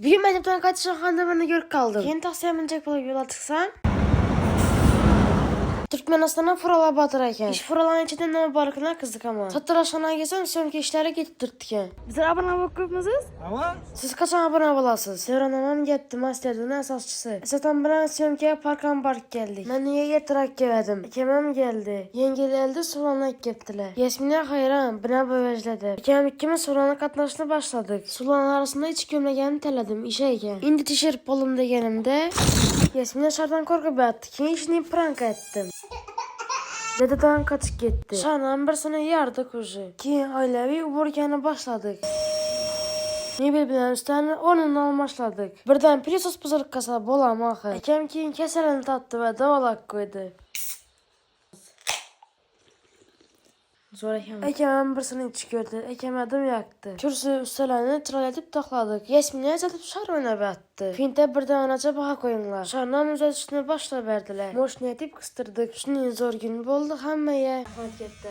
Bugün məktəbdən qaçışan xanımlarına görüb qaldım. Yeni taksiyə minəcək pula yola çıxsam. Türkmenistan'a fırala batırarken. İş fıralanın içinde ne barkına kızdık ama. Sattıraşana gelsem sonraki işlere getirtdik. Bizler abone olmak mısınız? Ama Siz kaçan abone olasınız? Sevran anam getdi masterduğun esasçısı. Esaten bana sömkeye parkan bark geldik. Ben niye getirak geldim? Kemem geldi. Yengeli elde sulanak gettiler. Yasmin'e hayran bana bövəclədi. Kem ikimiz sulana katlaşına başladık. Sulan arasında iç gömleğimi teledim işeyken. İndi tişirip bolum degenimde. Yasmin'e şardan korkup attı ki işini prank ettim. Dededen kaçıp gitti. Sonra birisine yardık ucu. Ki ailevi uburkana başladık. Ne bileyim üstlerine onunla almışladık. Birden pirisos pızırık kasabı olam axı. Ekem kiyin keselini tattı ve davalak koydu. Sonra Ekem'in birisini iç gördü. Ekem adım yaktı. Kürsü üstelerini troll edip takladık. Yasmin'e zatıp şar oynab attı. Finte birden anaca baha koyunlar. Şardan üzeri üstüne başla verdiler. Moşni edip kıstırdık. Şunun zor gün oldu. Həmməyə. Fark etti.